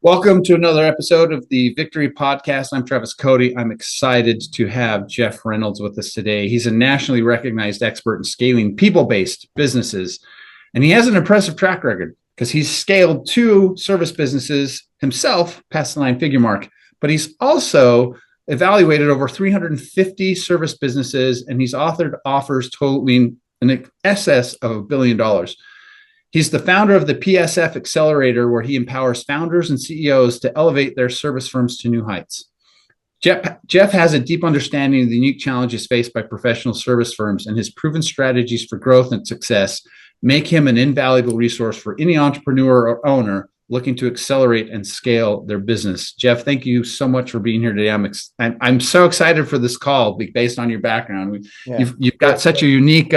Welcome to another episode of the Victory Podcast. I'm Travis Cody. I'm excited to have Jeff Reynolds with us today. He's a nationally recognized expert in scaling people-based businesses, and he has an impressive track record because he's scaled 2 service businesses himself past the 9-figure mark, but he's also evaluated over 350 service businesses, and he's authored offers totaling in excess of $1 billion. He's the founder of the PSF Accelerator, where he empowers founders and CEOs to elevate their service firms to new heights. Jeff has a deep understanding of the unique challenges faced by professional service firms, and his proven strategies for growth and success make him an invaluable resource for any entrepreneur or owner looking to accelerate and scale their business. Jeff, thank you so much for being here today. I'm so excited for this call based on your background. You've got such a unique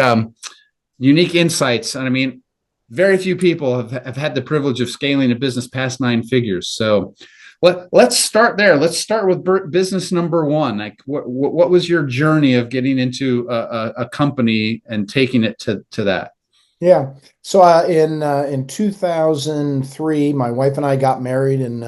insights, and I mean, very few people have had the privilege of scaling a business past 9 figures. So let's start there. Let's start with business number 1. Like what was your journey of getting into a company and taking it to that? Yeah. So in 2003, my wife and I got married, and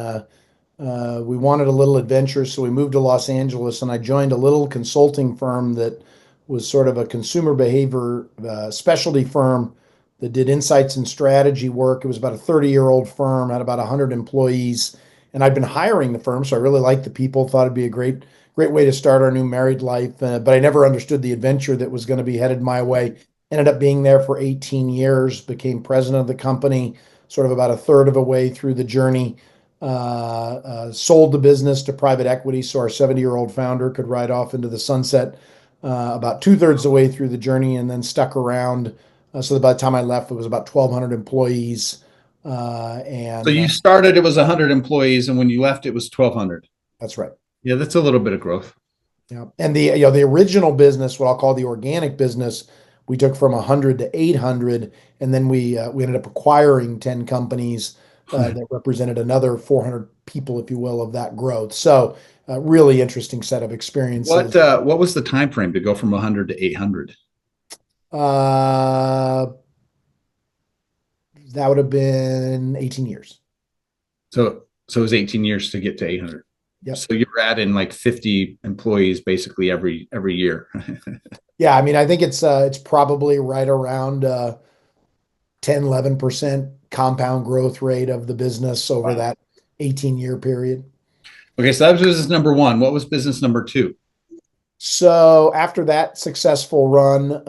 we wanted a little adventure. So we moved to Los Angeles, and I joined a little consulting firm that was sort of a consumer behavior specialty firm that did insights and strategy work. It was about a 30-year-old firm, had about 100 employees, and I'd been hiring the firm, so I really liked the people, thought it'd be a great way to start our new married life, but I never understood the adventure that was going to be headed my way. Ended up being there for 18 years, became president of the company, sort of about a third of a way through the journey, sold the business to private equity so our 70-year-old founder could ride off into the sunset about 2/3 of the way through the journey, and then stuck around. So by the time I left, it was about 1,200 employees. So you started, it was 100 employees, and when you left, it was 1,200. That's right. Yeah, that's a little bit of growth. Yeah, and the original business, what I'll call the organic business, we took from 100 to 800, and then we ended up acquiring 10 companies that represented another 400 people, if you will, of that growth. So really interesting set of experiences. What was the time frame to go from 100 to 800? That would have been 18 years. So it was 18 years to get to 800. Yep. So you're adding like 50 employees basically every year. Yeah, I mean, I think it's probably right around 10-11% compound growth rate of the business over that 18-year period. Okay, so that was business number 1. What was business number 2? So after that successful run,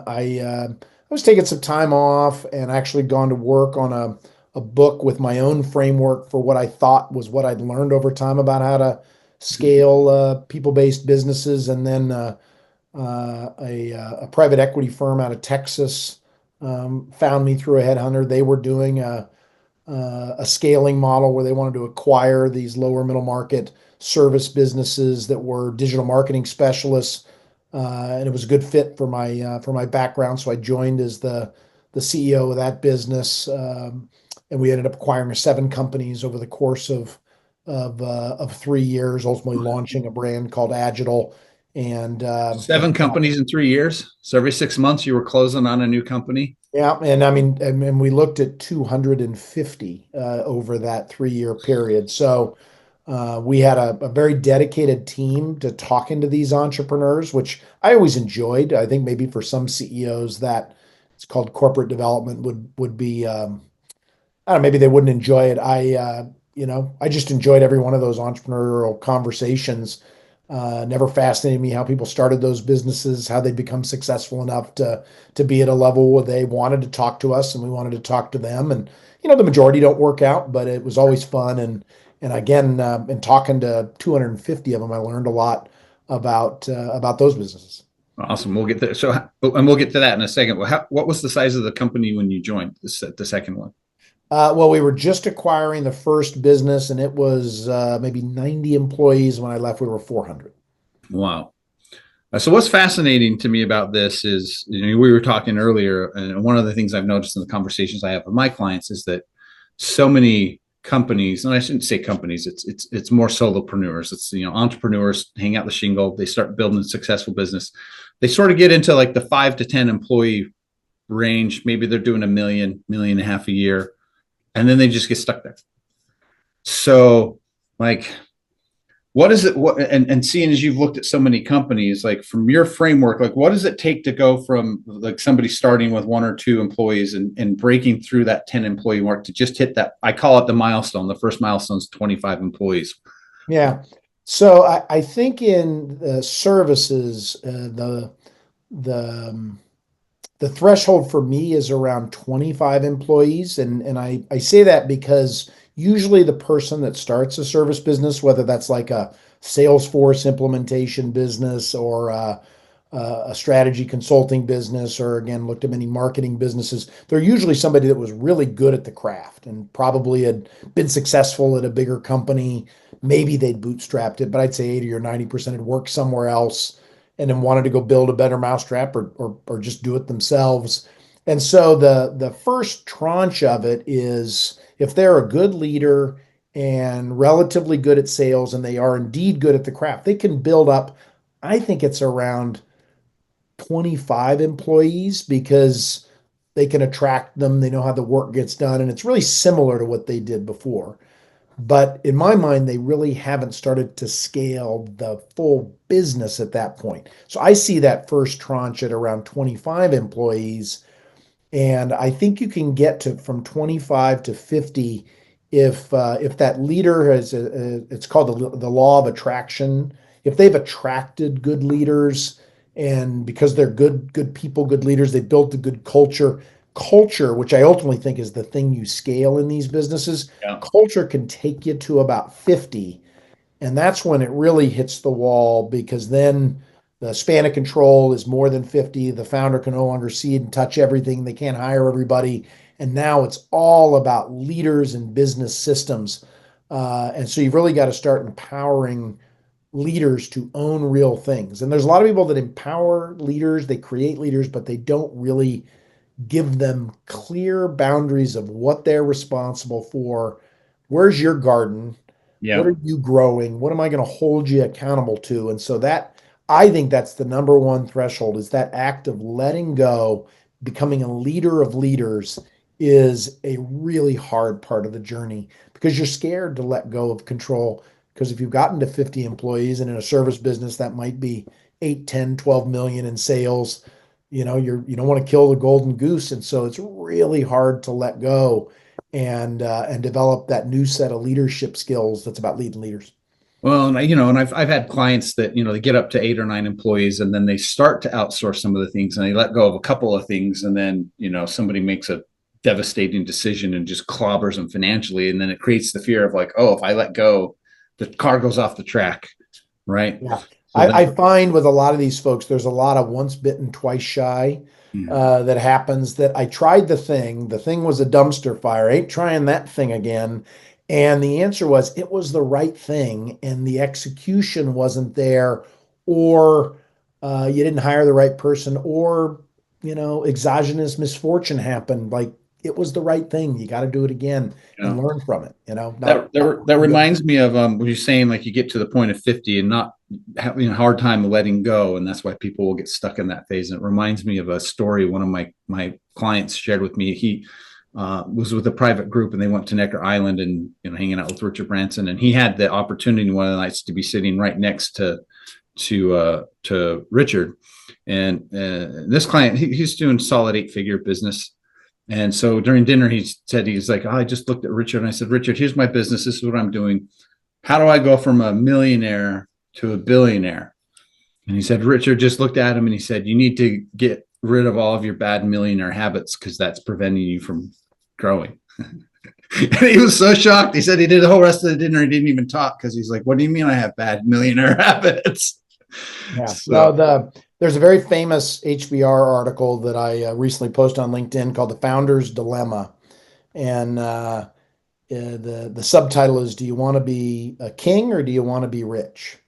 I was taking some time off and actually gone to work on a book with my own framework for what I thought was what I'd learned over time about how to scale people-based businesses. And then a private equity firm out of Texas found me through a headhunter. They were doing a scaling model where they wanted to acquire these lower middle market service businesses that were digital marketing specialists, and it was a good fit for my background. So I joined as the CEO of that business, and we ended up acquiring 7 companies over the course of 3 years, ultimately launching a brand called Agile. And 7 companies in 3 years. So every 6 months you were closing on a new company. Yeah, and I mean, and we looked at 250 over that 3-year period. So we had a very dedicated team to talking to these entrepreneurs, which I always enjoyed. I think maybe for some CEOs that it's called corporate development would be, I don't know, maybe they wouldn't enjoy it. I just enjoyed every one of those entrepreneurial conversations. Never fascinated me how people started those businesses, how they become successful enough to be at a level where they wanted to talk to us and we wanted to talk to them. And the majority don't work out, but it was always fun. And again, in talking to 250 of them, I learned a lot about those businesses. Awesome. We'll get there. And we'll get to that in a second. Well, what was the size of the company when you joined the second one? Well, we were just acquiring the first business, and it was maybe 90 employees. When I left, we were 400. Wow. So what's fascinating to me about this is, we were talking earlier, and one of the things I've noticed in the conversations I have with my clients is that so many companies, and I shouldn't say companies, it's more solopreneurs. It's, entrepreneurs hang out the shingle, they start building a successful business. They sort of get into like the 5 to 10 employee range. Maybe they're doing $1 million, $1.5 million a year, and then they just get stuck there. So, like, what is it? What and seeing as you've looked at so many companies, like from your framework, like what does it take to go from like somebody starting with one or two employees and breaking through that 10 employee mark to just hit that? I call it the milestone. The first milestone is 25 employees. Yeah. So I think in services, the the threshold for me is around 25 employees. And I say that because usually the person that starts a service business, whether that's like a Salesforce implementation business or a strategy consulting business, or again, looked at many marketing businesses, they're usually somebody that was really good at the craft and probably had been successful at a bigger company. Maybe they'd bootstrapped it, but I'd say 80 or 90% had worked somewhere else and then wanted to go build a better mousetrap or just do it themselves. And so the first tranche of it is if they're a good leader and relatively good at sales and they are indeed good at the craft, they can build up, I think it's around 25 employees because they can attract them, they know how the work gets done, and it's really similar to what they did before. But in my mind, they really haven't started to scale the full business at that point. So I see that first tranche at around 25 employees. And I think you can get to from 25 to 50 if that leader has it's called the law of attraction. If they've attracted good leaders and because they're good people, good leaders, they built a good culture, which I ultimately think is the thing you scale in these businesses. Yeah. Culture can take you to about 50, and that's when it really hits the wall because then the span of control is more than 50. The founder can no longer see and touch everything. They can't hire everybody. And now it's all about leaders and business systems. And so you've really got to start empowering leaders to own real things. And there's a lot of people that empower leaders, they create leaders, but they don't really give them clear boundaries of what they're responsible for. Where's your garden? What Yeah. are you growing? What am I going to hold you accountable to? And so that I think that's the number one threshold is that act of letting go, becoming a leader of leaders is a really hard part of the journey because you're scared to let go of control. Because if you've gotten to 50 employees and in a service business, that might be 8, 10, 12 million in sales. You don't want to kill the golden goose. And so it's really hard to let go and develop that new set of leadership skills that's about leading leaders. Well, and I've had clients that they get up to 8 or 9 employees, and then they start to outsource some of the things, and they let go of a couple of things, and then somebody makes a devastating decision and just clobbers them financially, and then it creates the fear of like, oh, if I let go, the car goes off the track, right? Yeah. So then, I find with a lot of these folks, there's a lot of once bitten, twice shy that happens that I tried the thing. The thing was a dumpster fire. Ain't trying that thing again. And the answer was it was the right thing and the execution wasn't there, or you didn't hire the right person, or, exogenous misfortune happened. Like it was the right thing. You got to do it again you and know, learn from it, that, not that that reminds me of what you're saying, like you get to the point of 50 and not having a hard time letting go, and that's why people will get stuck in that phase. And it reminds me of a story one of my clients shared with me. He was with a private group, and they went to Necker Island and hanging out with Richard Branson, and he had the opportunity one of the nights to be sitting right next to Richard. And this client, he's doing solid 8-figure business. And so during dinner, he said, he's like, oh, I just looked at Richard and I said, Richard, here's my business. This is what I'm doing. How do I go from a millionaire to a billionaire? And he said, Richard just looked at him and he said, you need to get rid of all of your bad millionaire habits because that's preventing you from growing. And he was so shocked. He said he did the whole rest of the dinner. He didn't even talk because he's like, what do you mean I have bad millionaire habits? Yeah. No, So, there's a very famous HBR article that I recently posted on LinkedIn called "The Founder's Dilemma," and the subtitle is, "Do you want to be a king or do you want to be rich?"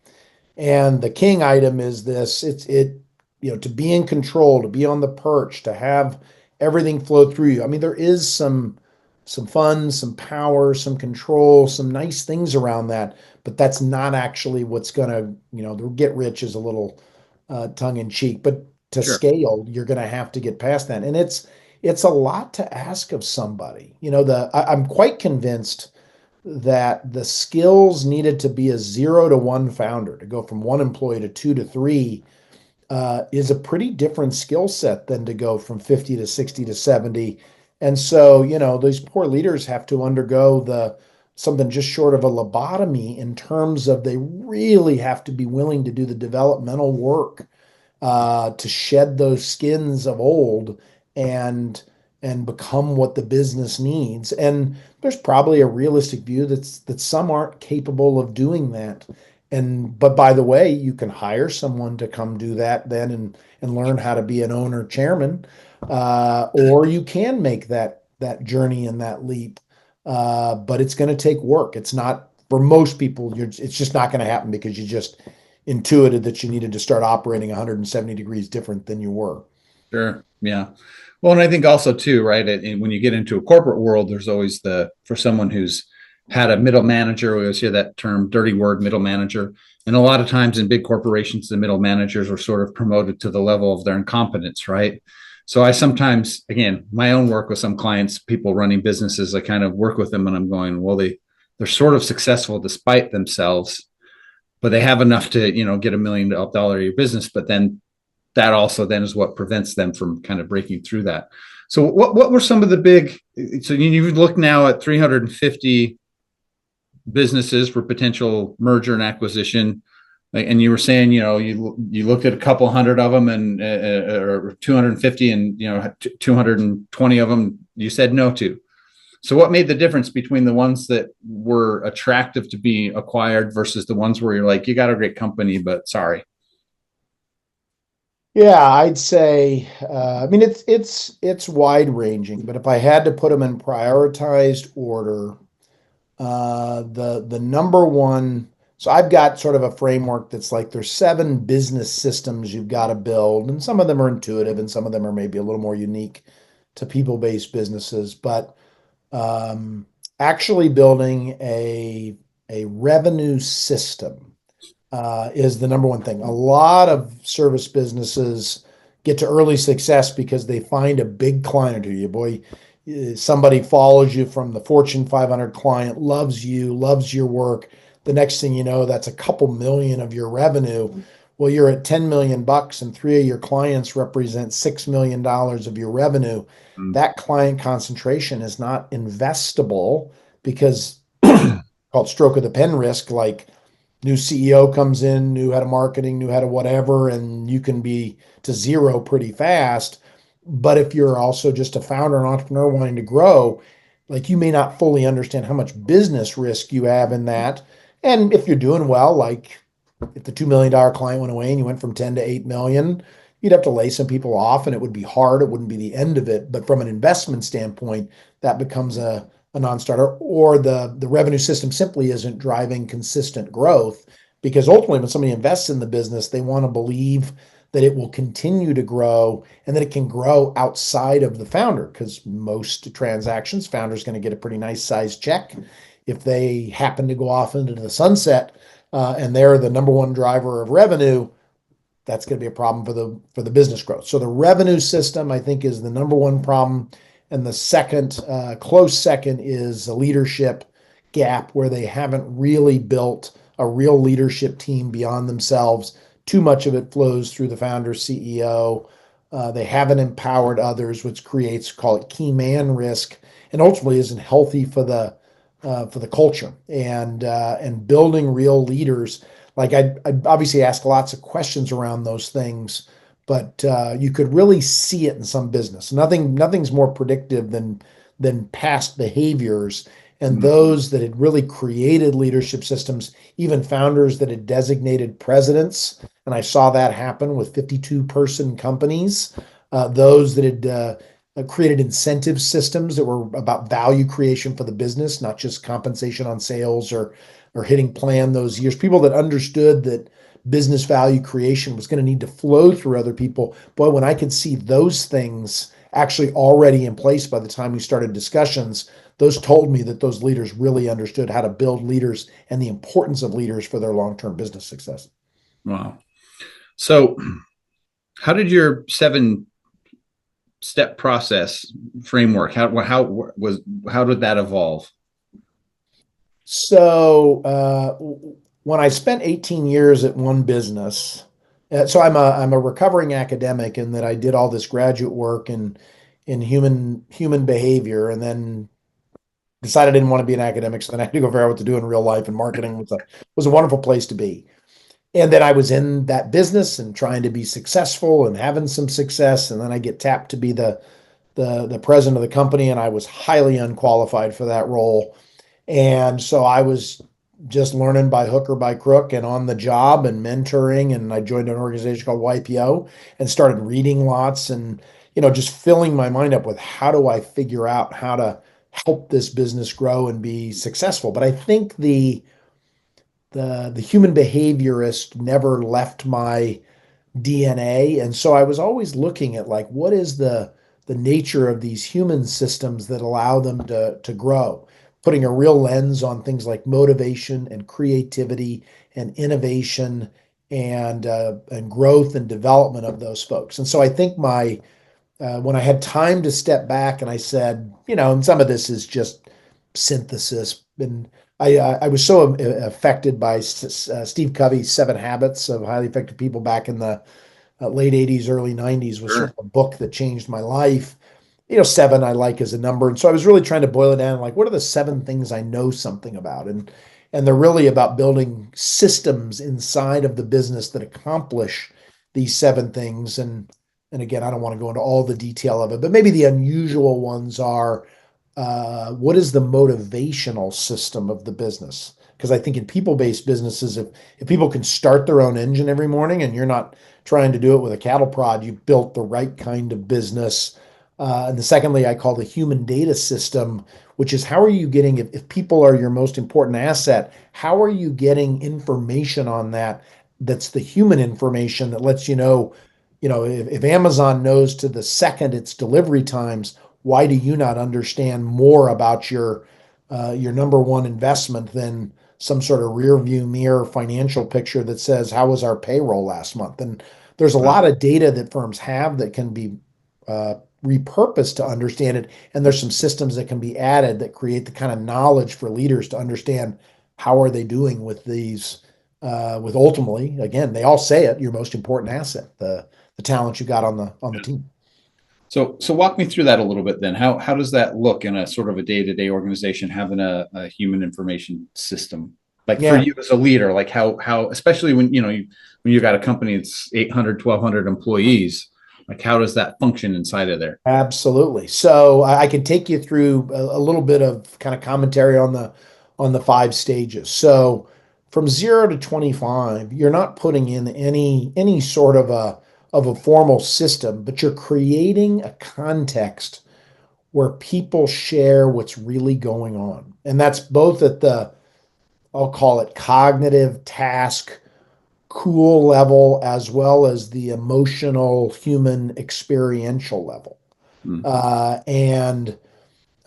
And the king item is this: to be in control, to be on the perch, to have everything flow through you. I mean, there is some fun, some power, some control, some nice things around that, but that's not actually what's gonna, the get rich is a little tongue in cheek, but to sure. scale, you're gonna have to get past that. And it's a lot to ask of somebody. I'm quite convinced that the skills needed to be a 0 to 1 founder, to go from one employee to 2 to 3, is a pretty different skill set than to go from 50 to 60 to 70. And so, these poor leaders have to undergo something just short of a lobotomy, in terms of they really have to be willing to do the developmental work, to shed those skins of old and become what the business needs. And there's probably a realistic view that some aren't capable of doing that. But by the way, you can hire someone to come do that then, and learn how to be an owner chairman, or you can make that journey and that leap. But it's going to take work. It's not for most people. It's just not going to happen because you just intuited that you needed to start operating 170 degrees different than you were. Sure. Yeah. Well, and I think also too, right? When you get into a corporate world, there's always for someone who's had a middle manager, we always hear that term, dirty word, middle manager. And a lot of times in big corporations, the middle managers are sort of promoted to the level of their incompetence, right? So I sometimes, again, my own work with some clients, people running businesses, I kind of work with them and I'm going, well, they're sort of successful despite themselves, but they have enough to, get $1 million a year business, but then that also then is what prevents them from kind of breaking through that. So what were some of the big, so you look now at 350 businesses for potential merger and acquisition, and you were saying, you looked at a couple hundred of them and or 250, and 220 of them you said no to. So what made the difference between the ones that were attractive to be acquired versus the ones where you're like, you got a great company, but sorry? Yeah, I'd say, I mean, it's wide ranging, but if I had to put them in prioritized order, the number one. So I've got sort of a framework that's like, there's 7 business systems you've got to build, and some of them are intuitive, and some of them are maybe a little more unique to people-based businesses. But um, actually building a revenue system is the number one thing. A lot of service businesses get to early success because they find a big client or you, boy, somebody follows you from the Fortune 500 client, loves you, loves your work. The next thing you know, that's a couple million of your revenue. Well, you're at 10 million bucks and 3 of your clients represent $6 million of your revenue. Mm. That client concentration is not investable because called stroke of the pen risk, like new CEO comes in, new head of marketing, new head of whatever, and you can be to zero pretty fast. But if you're also just a founder and entrepreneur wanting to grow, like, you may not fully understand how much business risk you have in that. And if you're doing well, like if the $2 million client went away and you went from 10 to 8 million, you'd have to lay some people off and it would be hard. It wouldn't be the end of it. But from an investment standpoint, that becomes a non-starter, or the revenue system simply isn't driving consistent growth, because ultimately when somebody invests in the business, they want to believe that it will continue to grow and that it can grow outside of the founder, because most transactions, founder's going to get a pretty nice sized check. If they happen to go off into the sunset, and they're the number one driver of revenue, that's going to be a problem for the business growth. So the revenue system, I think, is the number one problem. And the second, close second, is a leadership gap, where they haven't really built a real leadership team beyond themselves. Too much of it flows through the founder CEO. They haven't empowered others, which creates, call it, key man risk, and ultimately isn't healthy for the culture. And building real leaders. Like, I'd obviously ask lots of questions around those things, but you could really see it in some business. Nothing's more predictive than past behaviors. And Mm. those that had really created leadership systems, even founders that had designated presidents, and I saw that happen with 52-person companies. Those that had created incentive systems that were about value creation for the business, not just compensation on sales or hitting plan those years. People that understood that business value creation was going to need to flow through other people. Boy, when I could see those things actually already in place by the time we started discussions, those told me that those leaders really understood how to build leaders and the importance of leaders for their long-term business success. Wow. So how did your 7-step process framework, how did that evolve? So when I spent 18 years at one business, so I'm a recovering academic in that I did all this graduate work in human behavior, and then decided I didn't want to be an academic, so then I had to go figure out what to do in real life, and marketing was a wonderful place to be. And then I was in that business and trying to be successful and having some success, and then I get tapped to be the president of the company, and I was highly unqualified for that role. And so I was just learning by hook or by crook and on the job and mentoring. And I joined an organization called YPO and started reading lots and, just filling my mind up with how do I figure out how to help this business grow and be successful. But I think the human behaviorist never left my DNA. And so I was always looking at like what is the nature of these human systems that allow them to grow, putting a real lens on things like motivation and creativity and innovation and growth and development of those folks. And so I think my when I had time to step back and I said, and some of this is just synthesis. And I was so affected by Steve Covey's Seven Habits of Highly Effective People back in the late 80s, early 90s was sort Sure. of a book that changed my life. Seven I like as a number. And so I was really trying to boil it down, like, what are the seven things I know something about? And they're really about building systems inside of the business that accomplish these seven things. And again, I don't want to go into all the detail of it, but maybe the unusual ones are what is the motivational system of the business? Because I think in people-based businesses, if people can start their own engine every morning and you're not trying to do it with a cattle prod, you've built the right kind of business. And the secondly, I call the human data system, which is how are you getting, if people are your most important asset, how are you getting information on that that's the human information that lets if Amazon knows to the second its delivery times, why do you not understand more about your number one investment than some sort of rear view mirror financial picture that says how was our payroll last month? And there's a Wow. lot of data that firms have that can be uh, repurposed to understand it, and there's some systems that can be added that create the kind of knowledge for leaders to understand how are they doing with these. With ultimately, again, they all say it, your most important asset, the talent you got on the team. So walk me through that a little bit then. How does that look in a sort of a day-to-day organization having a human information system? Like for Yeah, you as a leader, like how especially when when you got a company that's 800, 1,200 employees, like how does that function inside of there? absolutely. So I can take you through a little bit of kind of commentary on the five stages. So from 0 to 25, you're not putting in any sort of a formal system, but you're creating a context where people share what's really going on. And that's both at I'll call it cognitive task, cool level, as well as the emotional, human, experiential level. Hmm. And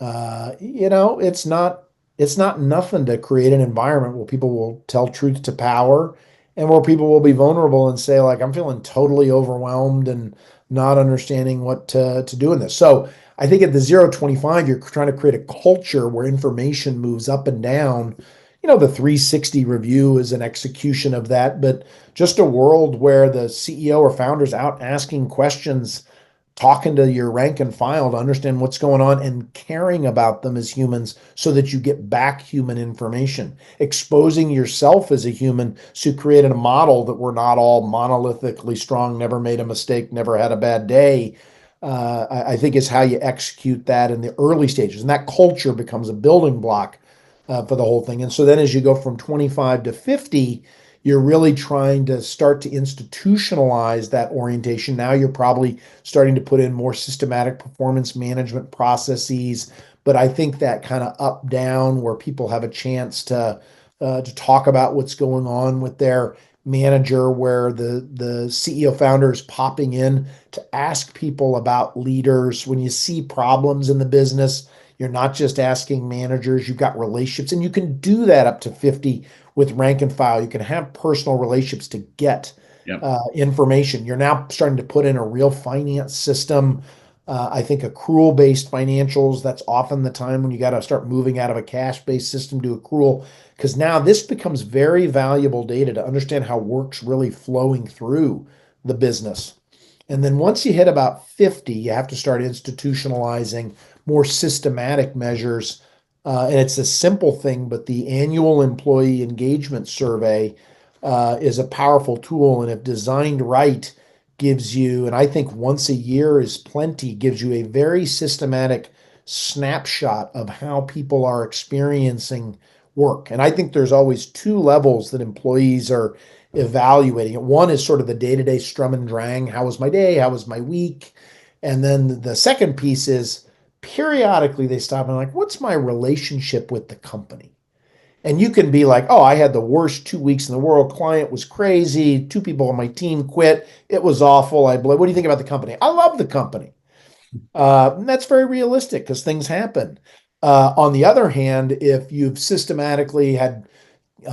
it's not nothing to create an environment where people will tell truth to power and where people will be vulnerable and say, like, I'm feeling totally overwhelmed and not understanding what to do in this. So I think at the 0 to 25, you're trying to create a culture where information moves up and down. The 360 review is an execution of that, but just a world where the CEO or founder's out asking questions, talking to your rank and file to understand what's going on and caring about them as humans so that you get back human information, exposing yourself as a human to create a model that we're not all monolithically strong, never made a mistake, never had a bad day. I think is how you execute that in the early stages. And that culture becomes a building block for the whole thing. And so then as you go from 25 to 50, you're really trying to start to institutionalize that orientation. Now you're probably starting to put in more systematic performance management processes. But I think that kind of up down where people have a chance to talk about what's going on with their manager, where the CEO founder is popping in to ask people about leaders. When you see problems in the business, you're not just asking managers, you've got relationships, and you can do that up to 50 with rank and file. You can have personal relationships to get Yep. information. You're now starting to put in a real finance system. I think accrual-based financials, that's often the time when you got to start moving out of a cash-based system to accrual, because now this becomes very valuable data to understand how work's really flowing through the business. And then once you hit about 50, you have to start institutionalizing more systematic measures. And it's a simple thing, but the annual employee engagement survey is a powerful tool. And if designed right, gives you, and I think once a year is plenty, gives you a very systematic snapshot of how people are experiencing work. And I think there's always two levels that employees are evaluating it. One is sort of the day-to-day strum and drang. How was my day? How was my week? And then the second piece is periodically they stop and like, what's my relationship with the company? And you can be like, oh, I had the worst 2 weeks in the world. Client was crazy. Two people on my team quit. It was awful. What do you think about the company? I love the company. And that's very realistic because things happen. On the other hand, if you've systematically had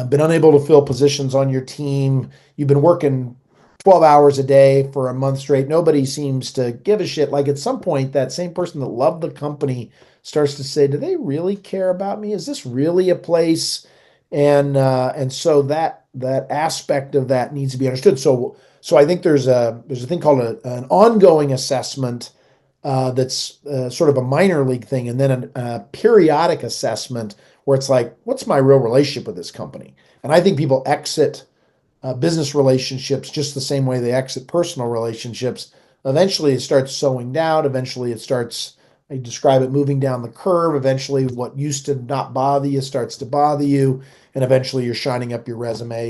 been unable to fill positions on your team, you've been working 12 hours a day for a month straight, nobody seems to give a shit. Like at some point, that same person that loved the company starts to say, do they really care about me? Is this really a place? And so that aspect of that needs to be understood. So I think there's a thing called an ongoing assessment that's sort of a minor league thing, and then a periodic assessment where it's like, what's my real relationship with this company? And I think people exit business relationships just the same way they exit personal relationships. Eventually, it starts sowing down. Eventually, it starts, I describe it, moving down the curve. Eventually, what used to not bother you starts to bother you. And eventually, you're shining up your resume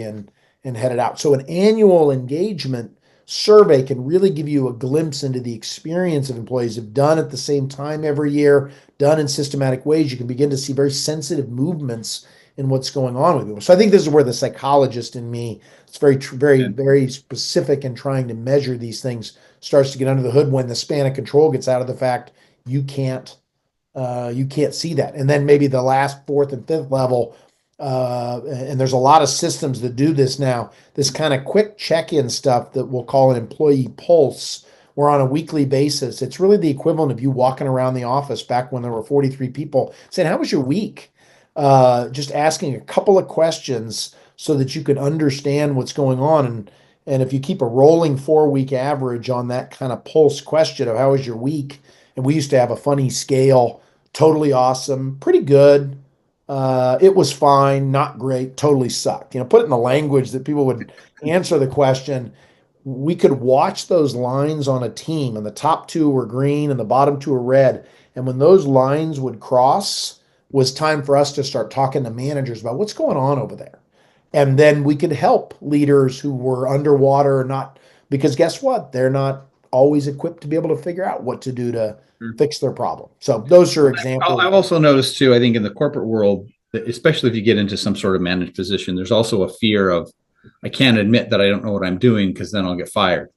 and headed out. So, an annual engagement survey can really give you a glimpse into the experience of employees if done at the same time every year, done in systematic ways. You can begin to see very sensitive movements in what's going on with people. So I think this is where the psychologist in me, it's very specific in trying to measure these things, starts to get under the hood when the span of control gets out of the fact you can't you can't see that. And then maybe the last fourth and fifth level, and there's a lot of systems that do this now, this kind of quick check-in stuff that we'll call an employee pulse, where on a weekly basis, it's really the equivalent of you walking around the office back when there were 43 people saying, how was your week? Just asking a couple of questions so that you could understand what's going on. And if you keep a rolling 4 week average on that kind of pulse question of how was your week, and we used to have a funny scale, totally awesome, pretty good, it was fine, not great, totally sucked. Put it in the language that people would answer the question. We could watch those lines on a team, and the top two were green and the bottom two were red. And when those lines would cross, was time for us to start talking to managers about what's going on over there. And then we could help leaders who were underwater or not, because guess what? They're not always equipped to be able to figure out what to do to fix their problem. So those are examples. I've also noticed too, I think in the corporate world, especially if you get into some sort of managed position, there's also a fear of, I can't admit that I don't know what I'm doing because then I'll get fired.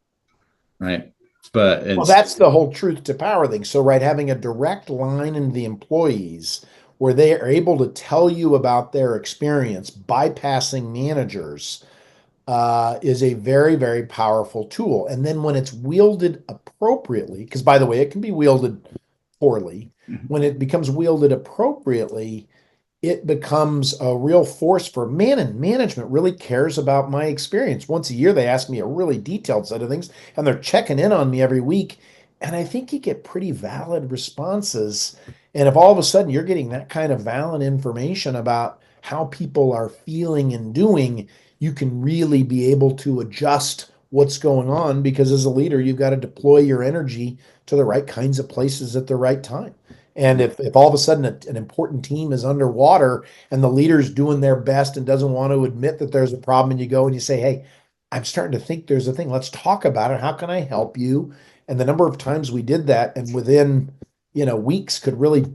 Right. But well, that's the whole truth to power thing. So, right, having a direct line into the employees where they are able to tell you about their experience, bypassing managers, is a very, very powerful tool. And then when it's wielded appropriately, because by the way, it can be wielded poorly, when it becomes wielded appropriately, it becomes a real force for management really cares about my experience. Once a year, they ask me a really detailed set of things, and they're checking in on me every week. And I think you get pretty valid responses. And if all of a sudden you're getting that kind of valid information about how people are feeling and doing, you can really be able to adjust what's going on, because as a leader, you've got to deploy your energy to the right kinds of places at the right time. And if all of a sudden an important team is underwater and the leader's doing their best and doesn't want to admit that there's a problem, and you go and you say, hey, I'm starting to think there's a thing. Let's talk about it. How can I help you? And the number of times we did that, and within, weeks, could really,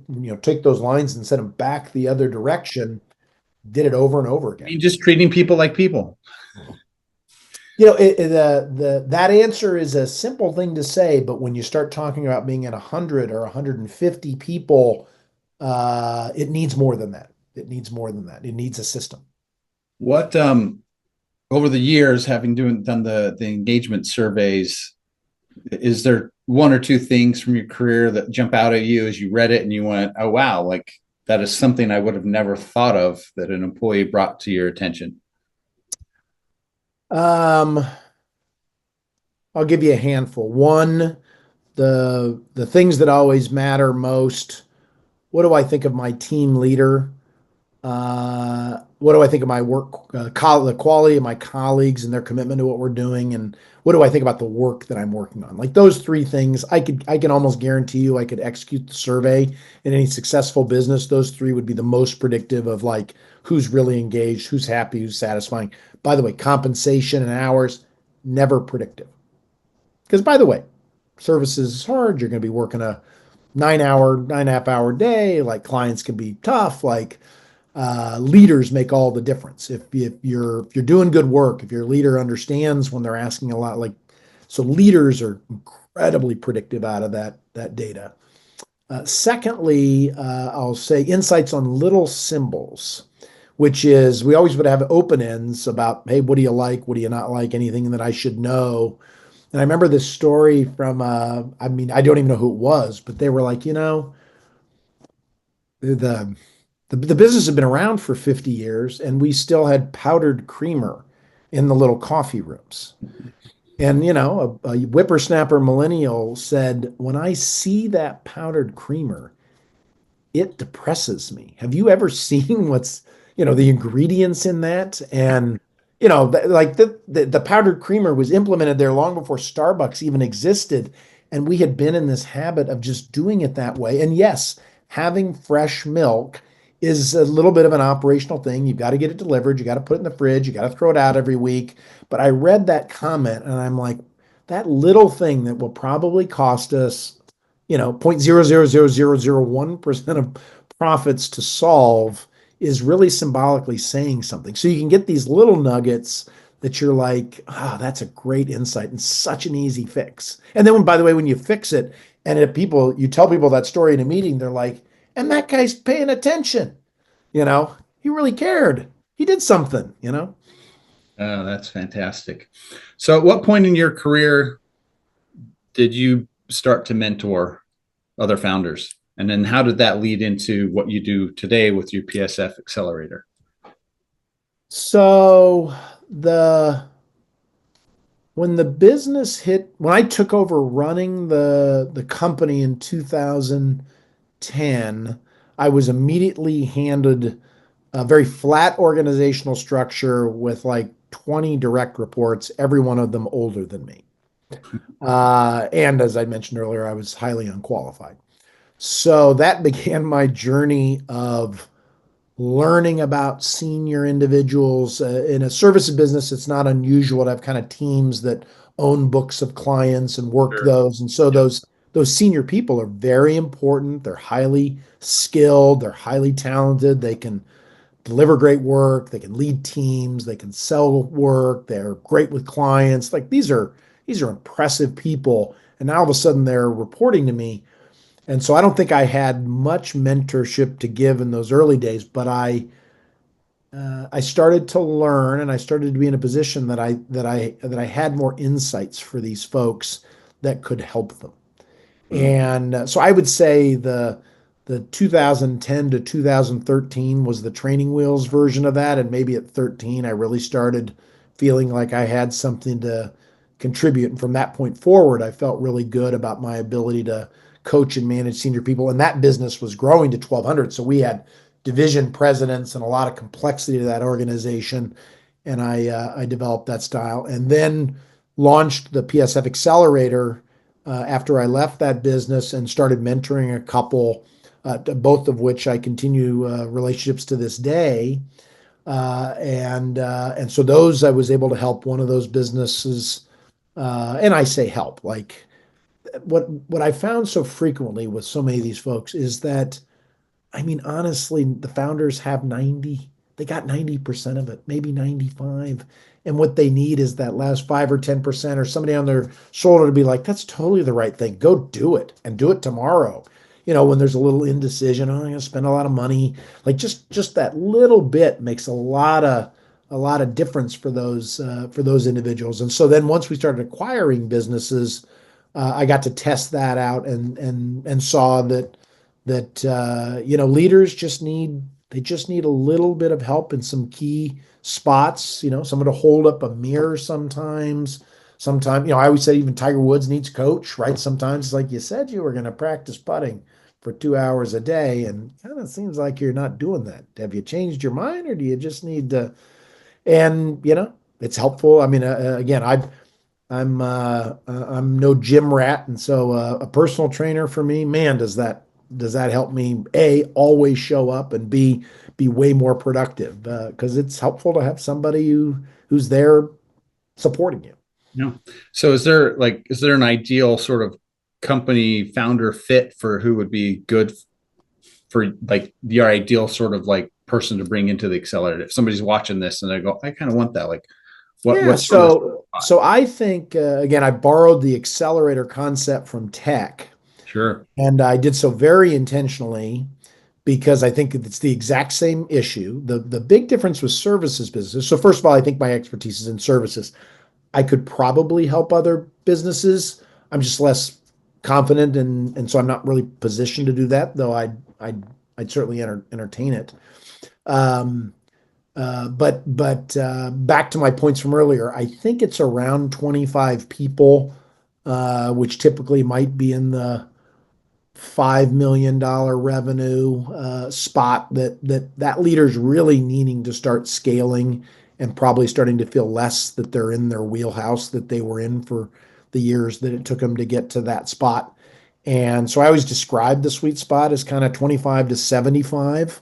take those lines and send them back the other direction, did it over and over again. Just treating people like people. That answer is a simple thing to say, but when you start talking about being at 100 or 150 people, it needs more than that. It needs more than that. It needs a system. What over the years, having done the engagement surveys, is there one or two things from your career that jump out at you as you read it and you went, oh, wow, like that is something I would have never thought of that an employee brought to your attention? Um, I'll give you a handful. One, the things that always matter most. What do I think of my team leader? What do I think of my work, the quality of my colleagues and their commitment to what we're doing? And what do I think about the work that I'm working on? Like those three things, I can almost guarantee you I could execute the survey in any successful business. Those three would be the most predictive of like who's really engaged, who's happy, who's satisfying. By the way, compensation and hours, never predictive. Because by the way, services is hard. You're going to be working a 9 hour, 9.5 hour day. Like clients can be tough. Like leaders make all the difference. If you're doing good work, if your leader understands when they're asking a lot, like so, leaders are incredibly predictive out of that data. Secondly, I'll say insights on little symbols, which is we always would have open ends about, hey, what do you like? What do you not like? Anything that I should know? And I remember this story from, I mean, I don't even know who it was, but they were like, the the business had been around for 50 years and we still had powdered creamer in the little coffee rooms. And, a whippersnapper millennial said, when I see that powdered creamer, it depresses me. Have you ever seen the ingredients in that? And, like the powdered creamer was implemented there long before Starbucks even existed. And we had been in this habit of just doing it that way. And yes, having fresh milk is a little bit of an operational thing. You've got to get it delivered. You got to put it in the fridge. You got to throw it out every week. But I read that comment and I'm like, that little thing that will probably cost us 0.000001% of profits to solve is really symbolically saying something. So you can get these little nuggets that you're like, that's a great insight and such an easy fix. And then by the way, when you fix it and you tell people that story in a meeting, they're like, and that guy's paying attention, he really cared. He did something. Oh, that's fantastic. So, at what point in your career did you start to mentor other founders? And then how did that lead into what you do today with your PSF Accelerator? So the when I took over running the company in 2010, I was immediately handed a very flat organizational structure with like 20 direct reports, every one of them older than me. And as I mentioned earlier, I was highly unqualified. So that began my journey of learning about senior individuals. In a services business, it's not unusual to have kind of teams that own books of clients and work Sure. those. And so Yep. those senior people are very important. They're highly skilled. They're highly talented. They can deliver great work. They can lead teams. They can sell work. They're great with clients. Like these are impressive people. And now all of a sudden they're reporting to me. And so I don't think I had much mentorship to give in those early days, but I started to learn and I started to be in a position that I had more insights for these folks that could help them. Mm. And so I would say the 2010 to 2013 was the training wheels version of that. And maybe at 13, I really started feeling like I had something to contribute. And from that point forward, I felt really good about my ability to coach and manage senior people. And that business was growing to 1,200. So we had division presidents and a lot of complexity to that organization. And I developed that style and then launched the PSF Accelerator after I left that business and started mentoring a couple, both of which I continue relationships to this day. And so those I was able to help one of those businesses, and I say help like what I found so frequently with so many of these folks is that I mean, honestly, the founders have 90, they got 90% of it, maybe 95. And what they need is that last 5 or 10% or somebody on their shoulder to be like, that's totally the right thing. Go do it and do it tomorrow. When there's a little indecision, oh, I'm going to spend a lot of money. Like just that little bit makes a lot of difference for those individuals. And so then once we started acquiring businesses, I got to test that out and saw that leaders just need a little bit of help in some key spots. Someone to hold up a mirror sometimes. Sometimes, I always say even Tiger Woods needs coach, right? Sometimes it's like you said you were going to practice putting for 2 hours a day, and kind of seems like you're not doing that. Have you changed your mind, or do you just need to? And it's helpful. I mean, again, I'm no gym rat, and so a personal trainer for me, man, does that help me A, always show up, and B, be way more productive because it's helpful to have somebody who's there supporting you. Yeah. So is there an ideal sort of company founder fit for who would be good for like your ideal sort of like person to bring into the accelerator? If somebody's watching this and they go, I kind of want that, like Yeah, what's sort of so I think again, I borrowed the accelerator concept from tech, sure. and I did so very intentionally because I think it's the exact same issue. The big difference with services businesses. So first of all, I think my expertise is in services. I could probably help other businesses. I'm just less confident, and so I'm not really positioned to do that, though I'd certainly entertain it. Um, but back to my points from earlier, I think it's around 25 people, which typically might be in the $5 million revenue spot that leader's really needing to start scaling and probably starting to feel less that they're in their wheelhouse that they were in for the years that it took them to get to that spot. And so I always describe the sweet spot as kind of 25 to 75.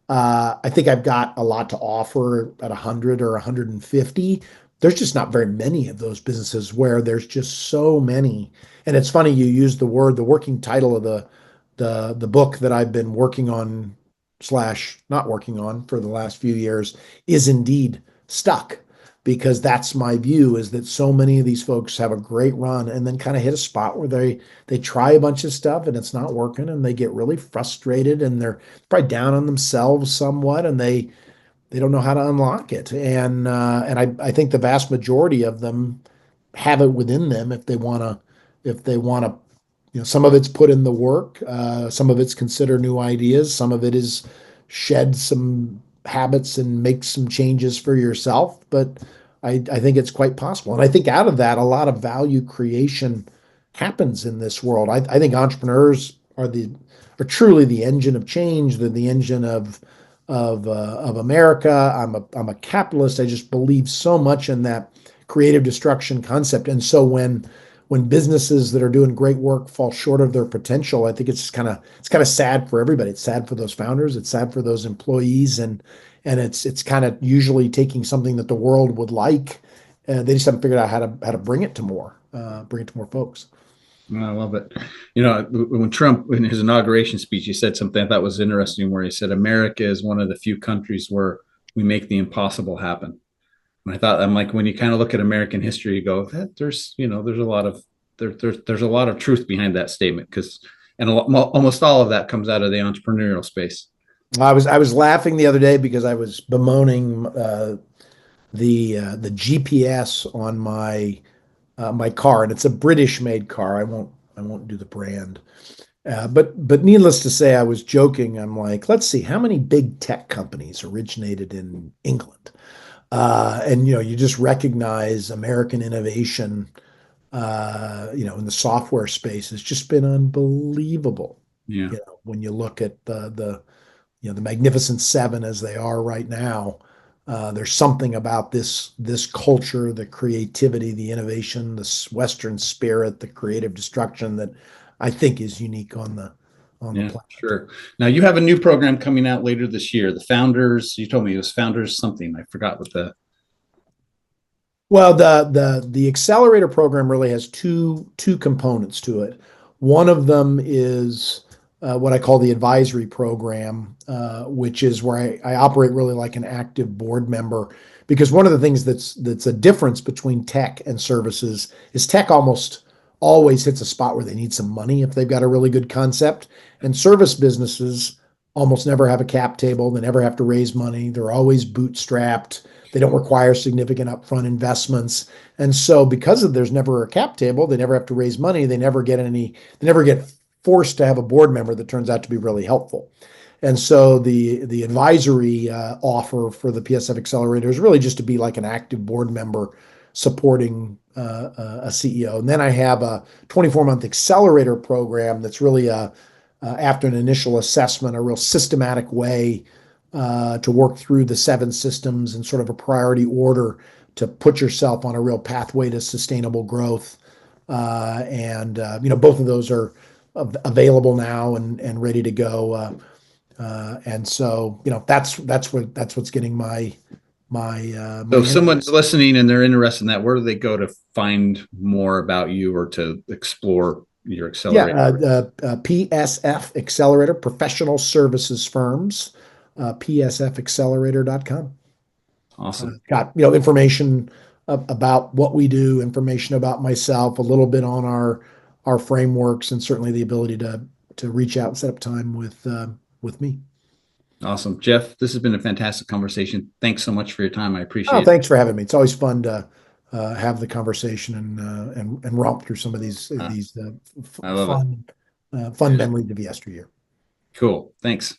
I think I've got a lot to offer at 100 or 150. There's just not very many of those businesses where there's just so many. And it's funny you used the working title of the book that I've been working on slash not working on for the last few years is indeed stuck, because that's my view, is that so many of these folks have a great run and then kind of hit a spot where they try a bunch of stuff and it's not working, and they get really frustrated, and they're probably down on themselves somewhat, and they don't know how to unlock it. And I think the vast majority of them have it within them if they want to. Some of it's put in the work, some of it's consider new ideas, some of it is shed some habits and make some changes for yourself. But I think it's quite possible. And I think out of that, a lot of value creation happens in this world. I think entrepreneurs are truly the engine of change. They're the engine of America. I'm a capitalist. I just believe so much in that creative destruction concept. And so when businesses that are doing great work fall short of their potential, I think it's kind of sad for everybody. It's sad for those founders. It's sad for those employees, and it's kind of usually taking something that the world would like. They just haven't figured out how to bring it to more folks. I love it. When Trump, in his inauguration speech, he said something I thought was interesting, where he said, America is one of the few countries where we make the impossible happen. And I'm like, when you kind of look at American history, you go, that there's a lot of there's a lot of truth behind that statement, and almost all of that comes out of the entrepreneurial space. I was laughing the other day because I was bemoaning the GPS on my car, and it's a British made car. I won't do the brand. But needless to say, I was joking. I'm like, let's see, how many big tech companies originated in England? And you just recognize American innovation, in the software space has just been unbelievable. Yeah. When you look at the Magnificent Seven as they are right now, there's something about this culture, the creativity, the innovation, this Western spirit, the creative destruction that I think is unique on the Yeah, planet. sure. Now you have a new program coming out later this year. The Founders, you told me it was Founders something. I forgot what the Well, the accelerator program really has two components to it. One of them is what I call the advisory program, which is where I operate really like an active board member. Because one of the things that's a difference between tech and services is tech almost always hits a spot where they need some money if they've got a really good concept, and service businesses almost never have a cap table. They never have to raise money. They're always bootstrapped. They don't require significant upfront investments. And so because of there's never a cap table, they never have to raise money. They never get forced to have a board member that turns out to be really helpful. And so the advisory offer for the PSF Accelerator is really just to be like an active board member supporting a CEO. And then I have a 24-month accelerator program that's really after an initial assessment, a real systematic way to work through the 7 systems in sort of a priority order to put yourself on a real pathway to sustainable growth. Both of those are available now and ready to go. And so, that's what's getting So my if someone's interest. listening and they're interested in that, where do they go to find more about you or to explore your Yeah, accelerator? PSF Accelerator, Professional Services Firms, psfaccelerator.com. Awesome. Got information about what we do, information about myself, a little bit on our frameworks, and certainly the ability to reach out and set up time with me. Awesome. Jeff, this has been a fantastic conversation. Thanks so much for your time. I Oh, appreciate it. thanks for having me. It's always fun to have the conversation and romp through some of Uh, these I love it. fun memories of yesteryear. Cool. Thanks.